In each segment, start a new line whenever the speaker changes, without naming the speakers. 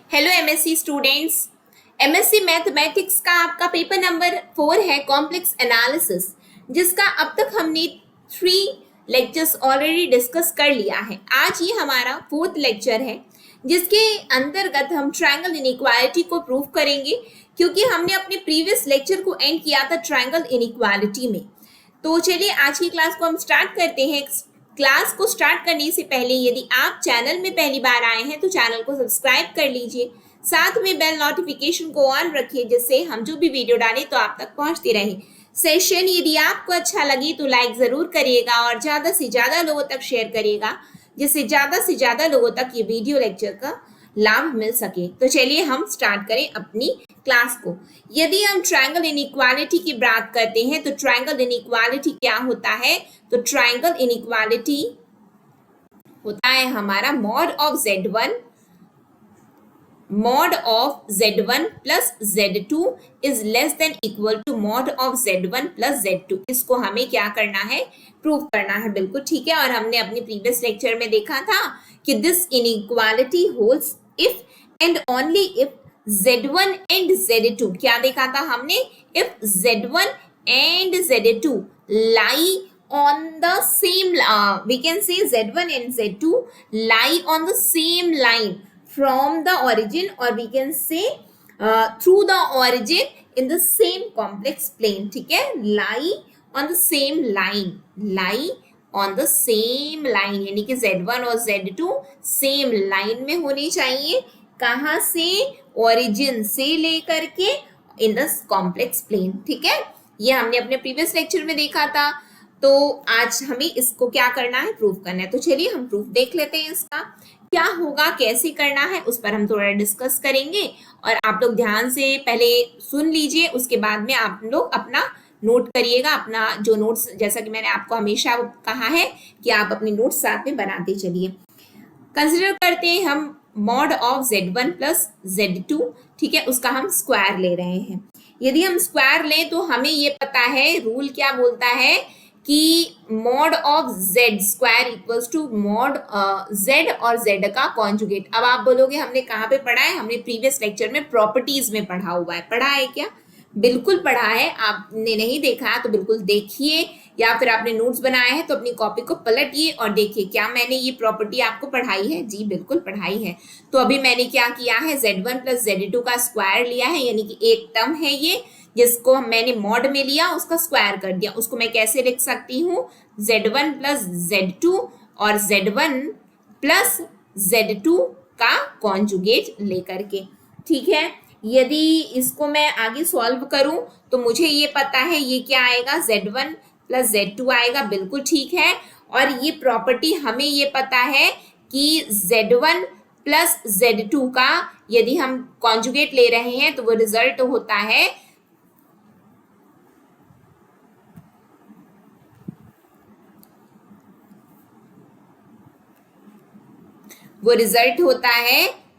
Hello MSc students. MSc mathematics का आपका paper number 4 है कॉम्प्लेक्स एनालिसिस, जिसका अब तक हमने 3 लेक्चर्स ऑलरेडी डिस्कस कर लिया है। आज ये हमारा 4th लेक्चर है, जिसके अंतर्गत हम ट्रायंगल इनइक्वालिटी को प्रूव करेंगे, क्योंकि हमने अपने प्रीवियस लेक्चर को एंड किया था ट्रायंगल इनइक्वालिटी में। तो चलिए आज की क्लास को हम स्टार्ट करते हैं। क्लास को स्टार्ट करने से पहले यदि आप चैनल में पहली बार आए हैं तो चैनल को सब्सक्राइब कर लीजिए, साथ में बेल नोटिफिकेशन को ऑन रखिए, जिससे हम जो भी वीडियो डालें तो आप तक पहुंचती रहे। सेशन यदि आपको अच्छा लगे तो लाइक जरूर करिएगा और ज्यादा से ज्यादा लोगों तक शेयर करिएगा, जिससे ज्यादा से ज्यादा लोगों तक ये वीडियो लेक्चर का लाभ मिल सके। तो चलिए हम स्टार्ट करें अपनी क्लास को। यदि हम ट्रायंगल इनइक्वालिटी की बात करते हैं तो ट्रायंगल इनइक्वालिटी क्या होता है? तो ट्रायंगल इनइक्वालिटी होता है हमारा mod of Z1 plus Z2 is less than equal to mod of Z1 plus Z2। इसको हमें क्या करना है? प्रूव करना है। बिल्कुल ठीक है। और हमने अपने प्रीवियस लेक्चर में देखा था कि this inequality holds if and only if Z1 and Z2, क्या देखा था हमने? If Z1 and Z2 lie on the same we can say Z1 and Z2 lie on the same line from the origin, or we can say through the origin in the same complex plane। ठीक है, lie on the same line यानी कि Z1 और Z2 same line में होनी चाहिए। कहाँ से? ओरिजिन से लेकर के इन द कॉम्प्लेक्स प्लेन। ठीक है, ये हमने अपने प्रीवियस लेक्चर में देखा था। तो आज हमें इसको क्या करना है? प्रूफ करना है। तो चलिए हम प्रूफ देख लेते हैं। इसका क्या होगा, कैसे करना है, उस पर हम थोड़ा डिस्कस करेंगे। और आप लोग ध्यान से पहले सुन लीजिए, उसके बाद में आप लोग अपना नोट करिएगा। अपना जो नोट्स, जैसा कि मैंने आपको हमेशा कहा है कि आप अपने नोट्स साथ में बनाते चलिए। कंसिडर करते हैं हम mod of Z1 plus Z2। ठीक है, उसका हम स्क्वायर ले रहे हैं। यदि हम स्क्वायर लें तो हमें ये पता है, रूल क्या बोलता है कि mod of Z square equals to mod Z और Z का कॉन्जुगेट। अब आप बोलोगे हमने कहाँ पे पढ़ा है? हमने प्रीवियस लेक्चर में प्रॉपर्टीज में पढ़ा हुआ है। पढ़ा है क्या? बिल्कुल पढ़ा है। आपने नहीं देखा तो बिल्कुल देखिए, या फिर आपने नोट्स बनाए हैं तो अपनी कॉपी को पलटिए और देखिए क्या मैंने ये प्रॉपर्टी आपको पढ़ाई है। जी बिल्कुल पढ़ाई है। तो अभी मैंने क्या किया है? Z1 प्लस Z2 का स्क्वायर लिया है, यानी कि एक टर्म है ये, जिसको मैंने मॉड में लिया, उसका स्क्वायर कर दिया। उसको मैं कैसे लिख सकती हूँ? Z1 प्लस Z2 और Z1 प्लस Z2 का कॉन्जुगेट लेकर के। ठीक है, यदि इसको मैं आगे सॉल्व करूं तो मुझे ये पता है ये क्या आएगा? Z1 प्लस Z2 आएगा। बिल्कुल ठीक है। और ये प्रॉपर्टी हमें ये पता है कि Z1 प्लस Z2 का यदि हम कॉन्जुगेट ले रहे हैं तो वो रिजल्ट होता है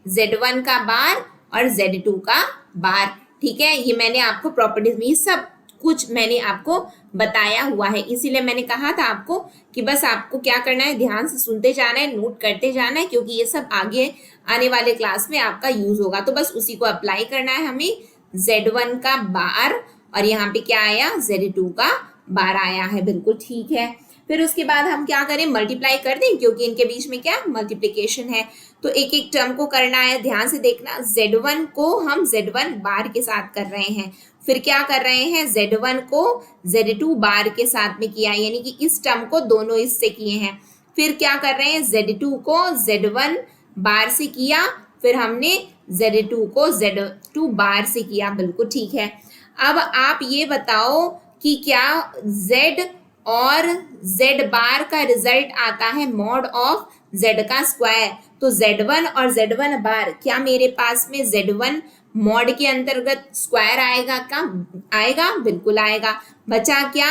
Z1 का बार और Z2 का बार। ठीक है, ये मैंने आपको प्रॉपर्टीज में सब कुछ मैंने आपको बताया हुआ है। इसीलिए मैंने कहा था आपको कि बस आपको क्या करना है? ध्यान से सुनते जाना है, नोट करते जाना है, क्योंकि ये सब आगे आने वाले क्लास में आपका यूज होगा। तो बस उसी को अप्लाई करना है हमें। Z1 का बार और यहाँ पे क्या आया? Z2 का बार आया है। बिल्कुल ठीक है। फिर उसके बाद हम क्या करें? मल्टीप्लाई कर दें, क्योंकि इनके बीच में क्या मल्टीप्लिकेशन है। तो एक एक टर्म को करना है। ध्यान से देखना, Z1 को हम Z1 बार के साथ कर रहे हैं। फिर क्या कर रहे हैं? Z1 को Z2 बार के साथ में किया, यानी कि इस टर्म को दोनों इससे किए हैं। फिर क्या कर रहे हैं? Z2 को Z1 बार से किया, फिर हमने Z2 को Z2 बार से किया। बिल्कुल ठीक है। अब आप ये बताओ कि क्या Z और Z बार का रिजल्ट आता है मॉड ऑफ Z का स्क्वायर। तो Z1 और Z1 बार, क्या मेरे पास में Z1 मॉड के अंतर्गत स्क्वायर आएगा? क्या आएगा? बिल्कुल आएगा। बचा क्या?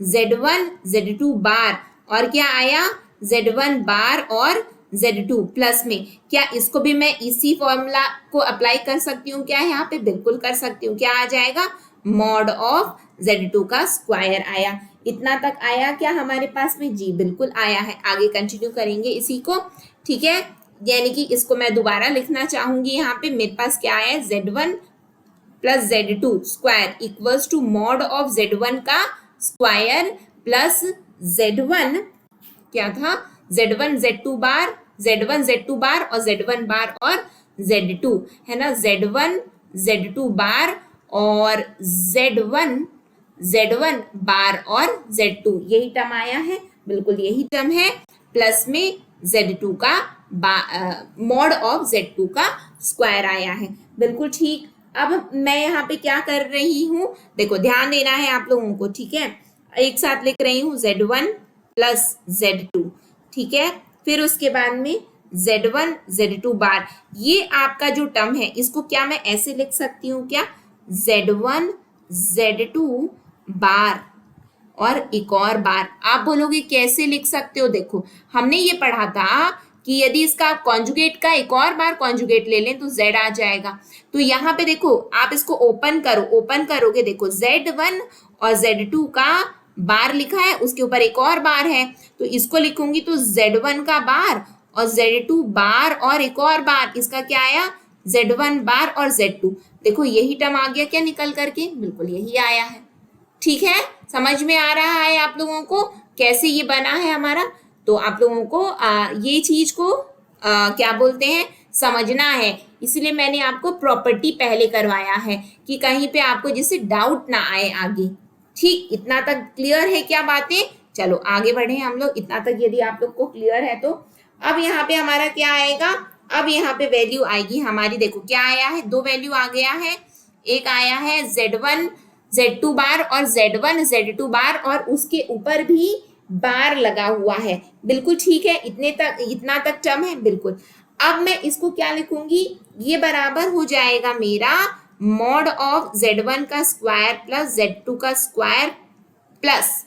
Z1 Z2 बार, और क्या आया? Z1 बार और Z2 प्लस में। क्या इसको भी मैं इसी फॉर्मूला को अप्लाई कर सकती हूँ क्या यहाँ पे? बिल्कुल कर सकती हूँ। क्या आ जाएगा? मॉड ऑफ Z2 का स्क्वायर आया। इतना तक आया क्या हमारे पास में? जी बिल्कुल आया है। आगे कंटिन्यू करेंगे इसी को। ठीक है, यानी कि इसको मैं दोबारा लिखना चाहूंगी, यहाँ पे मेरे पास क्या है, Z1 plus Z2 square equals to mod of Z1 का स्क्वायर प्लस Z1 क्या था, Z1 Z2 बार, Z1 Z2 बार और Z1 बार और Z2 है ना, Z1 Z2 बार और Z1 बार और Z2, यही टर्म आया है, बिल्कुल यही टर्म है, प्लस में Z2 का मॉड ऑफ Z2 का स्क्वायर आया है, बिल्कुल ठीक। अब मैं यहाँ पे क्या कर रही हूँ, देखो ध्यान देना है आप लोगों को, ठीक है, एक साथ लिख रही हूँ Z1 प्लस Z2, ठीक है, फिर उसके बाद में Z1 Z2 बार, ये आपका जो टर्म है इसको क्या मैं ऐसे लिख सकती हूँ क्या, Z1 Z2 बार और एक और बार। आप बोलोगे कैसे लिख सकते हो, देखो हमने ये पढ़ा था कि यदि इसका कॉन्जुगेट का एक और बार कॉन्जुगेट ले लें तो Z आ जाएगा। तो यहाँ पे देखो आप इसको ओपन करो, ओपन करोगे, देखो Z1 और Z2 का बार लिखा है, उसके ऊपर एक और बार है, तो इसको लिखूंगी तो Z1 का बार और Z2 बार और एक और बार, इसका क्या आया, Z1 बार और Z2। देखो यही टर्म आ गया क्या निकल करके, बिल्कुल यही आया है, ठीक है, समझ में आ रहा है आप लोगों को कैसे ये बना है हमारा। तो आप लोगों को ये चीज को क्या बोलते हैं समझना है, इसलिए मैंने आपको प्रॉपर्टी पहले करवाया है कि कहीं पे आपको जिससे डाउट ना आए आगे। ठीक, इतना तक क्लियर है क्या बातें, चलो आगे बढ़े हम लोग, इतना तक यदि आप लोग को क्लियर है तो अब यहाँ पे हमारा क्या आएगा, अब यहाँ पे वैल्यू आएगी हमारी, देखो क्या आया है, दो वैल्यू आ गया है, एक आया है Z1 Z2 बार और Z1 Z2 बार और उसके ऊपर भी बार लगा हुआ है, बिल्कुल ठीक है, इतने तक, इतना तक टर्म है, बिल्कुल। अब मैं इसको क्या लिखूंगी, ये बराबर हो जाएगा मेरा मॉड ऑफ Z1 का स्क्वायर प्लस Z2 का स्क्वायर प्लस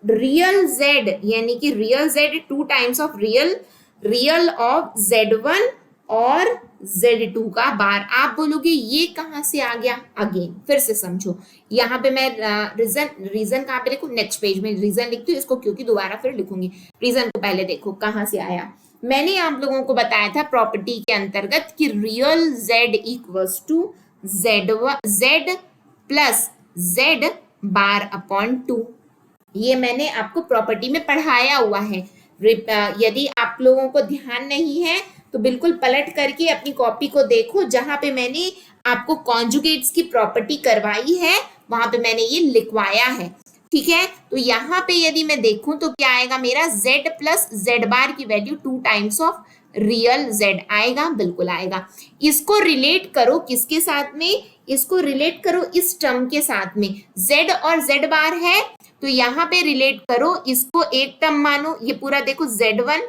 रियल Z, यानी कि real Z 2 times of real of Z1 और Z2 का बार। आप बोलोगे ये कहां से आ गया, अगेन फिर से समझो, यहाँ पे मैं रीजन कहाँ पे लिखूं, नेक्स्ट पेज में रीजन लिखती हूँ इसको, क्योंकि दोबारा फिर लिखूंगी, रीजन को पहले देखो कहां से आया। मैंने आप लोगों को बताया था प्रॉपर्टी के अंतर्गत कि real Z equals to Z plus Z bar upon 2, ये मैंने आपको प्रॉपर्टी में पढ़ाया हुआ है। यदि आप लोगों को ध्यान नहीं है तो बिल्कुल पलट करके अपनी कॉपी को देखो, जहां पे मैंने आपको कॉन्जुगेट्स की प्रॉपर्टी करवाई है वहां पे मैंने ये लिखवाया है, ठीक है। तो यहाँ पे यदि मैं देखूं तो क्या आएगा मेरा, Z प्लस Z बार की value 2 times of real Z आएगा, बिल्कुल आएगा। इसको रिलेट करो किसके साथ में, इसको रिलेट करो इस टर्म के साथ में, Z और Z बार है तो यहाँ पे रिलेट करो, इसको एक टर्म मानो, ये पूरा देखो Z1,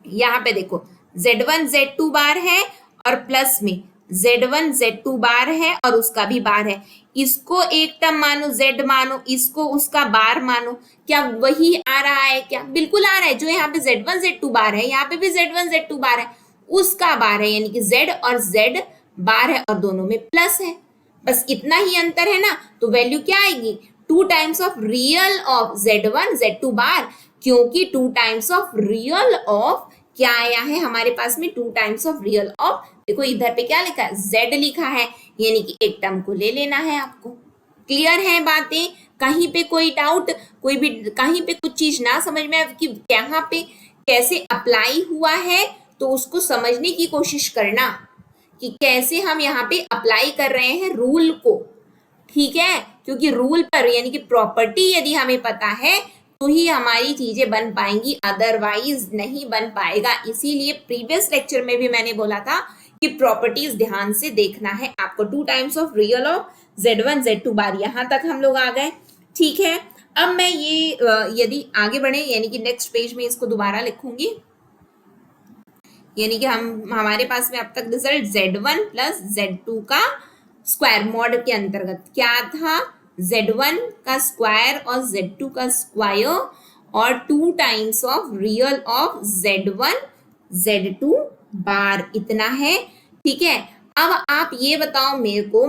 यहाँ पे देखो Z1 Z2 बार है और प्लस में Z1 Z2 बार है और उसका भी बार है, इसको एक टर्म मानो, Z मानो, इसको उसका बार मानो, क्या वही आ रहा है क्या, बिल्कुल आ रहा है, जो यहाँ पे Z1 Z2 बार है यहाँ पे भी Z1 Z2 बार है, उसका बार है, यानी कि Z और Z बार है और दोनों में प्लस है, बस इतना ही अंतर है ना। तो वैल्यू क्या आएगी, 2 times of real of Z1 Z2 बार, क्योंकि 2 टाइम्स ऑफ रियल ऑफ क्या आया है हमारे पास में, 2 टाइम्स ऑफ रियल ऑफ, देखो इधर पे क्या लिखा है, Z लिखा है, यानी कि एक टर्म को ले लेना है आपको। क्लियर है बातें, कहीं पे कोई डाउट, कोई भी कहीं पे कुछ चीज ना समझ में आए कि यहाँ पे कैसे अप्लाई हुआ है, तो उसको समझने की कोशिश करना कि कैसे हम यहाँ पे अप्लाई कर रहे हैं रूल को, ठीक है, क्योंकि रूल पर यानी कि प्रॉपर्टी यदि हमें पता है तो ही हमारी चीजें बन पाएंगी, अदरवाइज नहीं बन पाएगा। इसीलिए प्रीवियस लेक्चर में भी मैंने बोला था कि प्रॉपर्टीज ध्यान से देखना है आपको। 2 times of real of Z1 Z2 बार, यहां तक हम लोग आ गए, ठीक है। अब मैं ये यदि आगे बढ़े, यानी कि नेक्स्ट पेज में इसको दोबारा लिखूंगी, यानी कि हमारे पास में अब तक रिजल्ट Z1 प्लस Z2 का स्क्वायर मॉड के अंतर्गत क्या था, Z1 का स्क्वायर और Z2 का स्क्वायर और 2 times of real of Z1 Z2 बार, इतना है, ठीक है। अब आप ये बताओ मेरे को,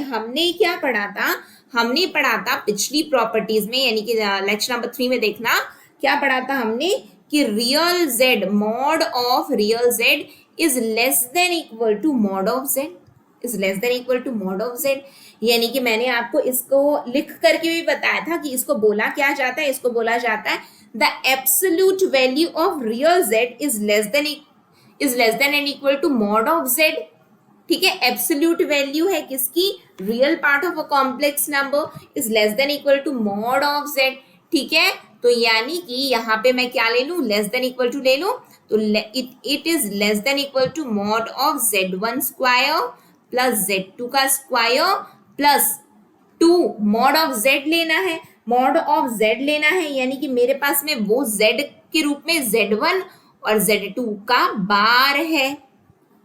हमने क्या पढ़ा था, हमने पढ़ा था पिछली प्रॉपर्टीज में, यानी कि लेक्चर नंबर 3 में देखना क्या पढ़ा था हमने, कि real z mod of real z is less than equal to mod of z, is less than equal to mod of z। यानी कि मैंने आपको इसको लिख करके भी बताया था कि इसको बोला क्या जाता है, इसको बोला जाता है the absolute value of real z is less than and equal to mod of z। ठीक है, एब्सोल्यूट वैल्यू है किसकी, real part of a complex number is less than equal to mod of z। ठीक है, तो यानी कि यहाँ पे मैं क्या ले लूं, लेस देन इक्वल टू ले लूं, तो it is less than equal to mod of z1 square plus z2 का square plus 2 mod of z लेना है, मॉड ऑफ z लेना है, यानी कि मेरे पास में वो z के रूप में z1 और z2 का बार है,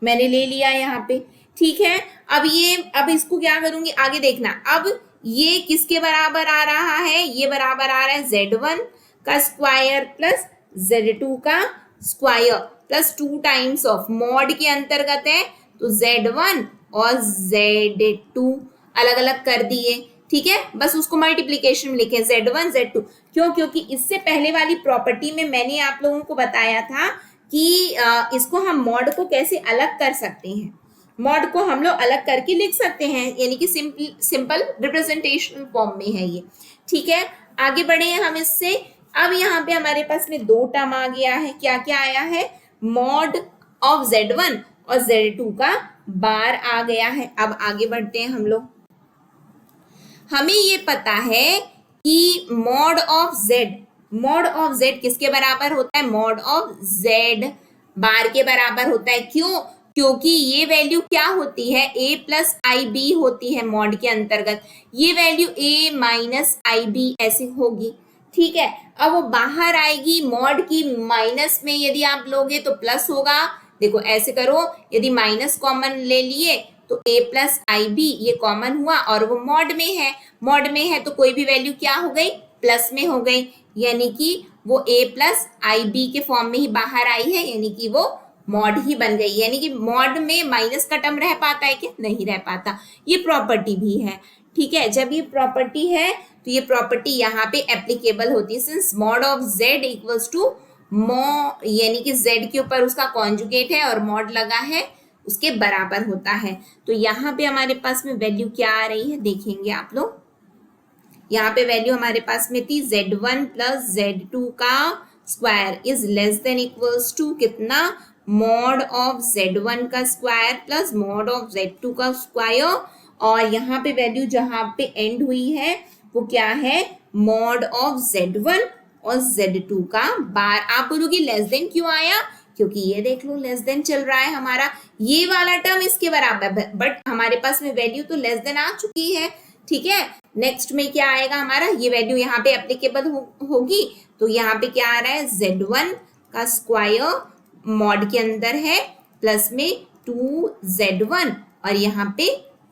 मैंने ले लिया यहाँ पे। ठीक है, अब इसको क्या करूंगी आगे देखना, अब ये किसके बराबर आ रहा है, ये बराबर आ रहा है z1 का स्क्वायर प्लस z2 का square plus 2 times of mod के अंतर्गत है, तो z1 और z2 अलग अलग कर दिए। ठीक है, बस उसको मल्टीप्लीकेशन में लिखे z1 z2, क्यों, क्योंकि इससे पहले वाली प्रॉपर्टी में मैंने आप लोगों को बताया था कि इसको हम मॉड को कैसे अलग कर सकते हैं, मॉड को हम लोग अलग करके लिख सकते हैं, यानी कि सिंपल रिप्रेजेंटेशनल फॉर्म में है ये। ठीक है, आगे बढ़े हैं हम इससे। अब यहाँ पे हमारे पास में 2 टर्म आ गया है, क्या क्या आया है, मॉड ऑफ z1 और z2 का बार आ गया है। अब आगे बढ़ते हैं हम लोग, हमें ये पता है कि मॉड ऑफ z किसके बराबर होता है, मॉड ऑफ z बार के बराबर होता है। क्यों, क्योंकि ये वैल्यू क्या होती है, a प्लस आई बी होती है मॉड के अंतर्गत, ये value a minus i b ऐसे होगी। ठीक है, अब वो बाहर आएगी मॉड की माइनस में, यदि आप लोगे तो प्लस होगा। देखो ऐसे करो, यदि माइनस कॉमन ले लिए तो a प्लस आई बी ये कॉमन हुआ और वो मॉड में है तो कोई भी वैल्यू क्या हो गई, प्लस में हो गई, यानी कि वो a प्लस आई बी के फॉर्म में ही बाहर आई है, यानी कि वो मॉड ही बन गई। यानी कि मॉड में माइनस का टर्म रह पाता है क्या, नहीं रह पाता, ये प्रॉपर्टी भी है। ठीक है, जब ये प्रॉपर्टी है तो ये प्रॉपर्टी यहाँ पे एप्लीकेबल होती है, since mod of z equals to यानी कि z के ऊपर उसका कॉन्जुगेट है और मॉड लगा है उसके बराबर होता है। तो यहाँ पे हमारे पास में वैल्यू क्या आ रही है देखेंगे आप लोग, यहाँ पे वैल्यू हमारे पास में थी z1 प्लस z2 का square is less than equals to कितना, मॉड ऑफ z1 का square plus mod of z2 का स्क्वायर, और यहाँ पे वैल्यू जहाँ पे एंड हुई है वो क्या है, मॉड ऑफ z1 और z2 का बार। आप बोलोगे लेस देन क्यों आया, क्योंकि ये देख लो लेस देन चल रहा है हमारा, ये वाला टर्म इसके बराबर, बट हमारे पास में वैल्यू तो लेस देन आ चुकी है। ठीक है, नेक्स्ट में क्या आएगा हमारा, ये वैल्यू यहाँ पे एप्लीकेबल होगी, तो यहाँ पे क्या आ रहा है, z1 का स्क्वायर मॉड के अंदर है प्लस में 2z1 और यहाँ पे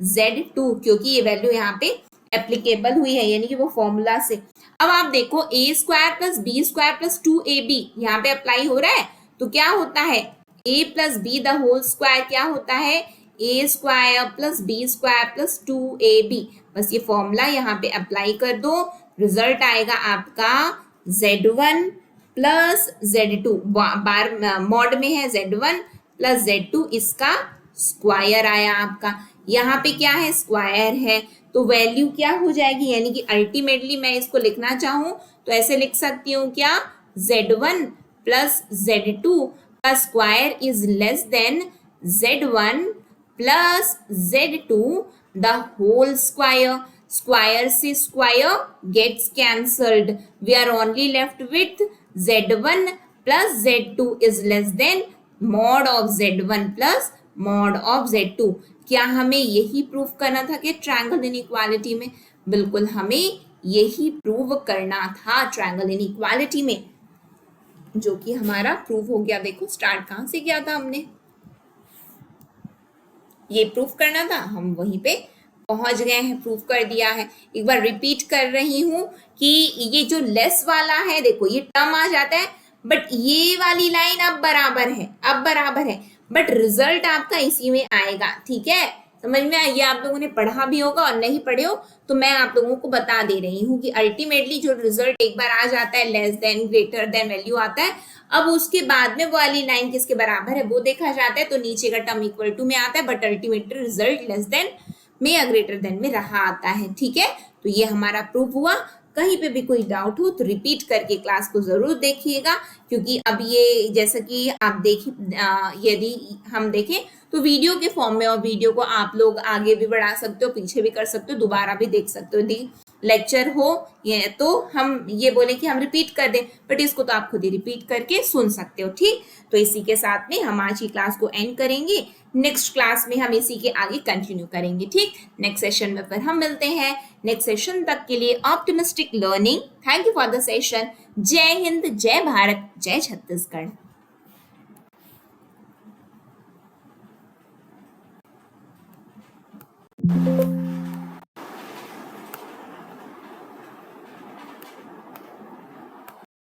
z2, क्योंकि ये वैल्यू यहाँ पे एप्लीकेबल हुई है, यानी कि वो फॉर्मूला से। अब आप देखो a square plus b square plus 2ab यहाँ पे अप्लाई हो रहा है, तो क्या होता है, a plus b the whole square क्या होता है, a square plus b square plus 2ab। बस ये फॉर्मूला यहाँ पे अप्लाई कर दो, रिजल्ट आएगा आपका z1 प्लस z2, बार मॉड में है z1 प्लस z2, इसका स्क्वायर आया आपका, यहाँ पे क्या है, स्क्वायर है, तो वैल्यू क्या हो जाएगी, यानी कि अल्टीमेटली मैं इसको लिखना चाहूं तो ऐसे लिख सकती हूँ क्या, z1 प्लस z2 का square is less than z1 plus z2 the whole square, square से square gets cancelled, we are only left with z1 plus z2 is less than mod of z1 plus mod of z2। क्या हमें यही prove करना था कि triangle inequality में, बिल्कुल हमें यही प्रूव करना था ट्रायंगल इनइक्वालिटी में, जो कि हमारा प्रूव हो गया। देखो स्टार्ट कहां से किया था हमने, ये प्रूव करना था, हम वहीं पे पहुंच गए हैं, प्रूव कर दिया है। एक बार रिपीट कर रही हूं कि ये जो लेस वाला है, देखो ये टर्म आ जाता है, बट ये वाली लाइन अब बराबर है, बट रिजल्ट आपका इसी में आएगा। ठीक है, समझ में आया? ये आप लोगों ने पढ़ा भी होगा, और नहीं पढ़े हो तो मैं आप लोगों को बता दे रही हूँ कि अल्टीमेटली जो रिजल्ट एक बार आ जाता है, less than greater than value आता है, अब उसके बाद में वो वाली लाइन किसके बराबर है वो देखा जाता है, तो नीचे का टर्म इक्वल टू में आता है, but ultimately result less than में या ग्रेटर देन में रहा आता है। ठीक है, तो ये हमारा प्रूफ हुआ। कहीं पे भी कोई डाउट हो तो रिपीट करके क्लास को जरूर देखिएगा, क्योंकि अब ये जैसा कि आप देखिए, यदि हम देखें तो वीडियो के फॉर्म में, और वीडियो को आप लोग आगे भी बढ़ा सकते हो, पीछे भी कर सकते हो, दोबारा भी देख सकते हो। यदि लेक्चर हो ये तो हम ये बोले कि हम रिपीट कर दें, बट इसको तो आप खुद ही रिपीट करके सुन सकते हो। ठीक, तो इसी के साथ में हम आज की क्लास को एंड करेंगे। नेक्स्ट क्लास में हम इसी के आगे कंटिन्यू करेंगे। ठीक, नेक्स्ट सेशन में फिर हम मिलते हैं। नेक्स्ट सेशन तक के लिए optimistic learning. Thank you for the session. जय हिंद, जय भारत, जय छत्तीसगढ़।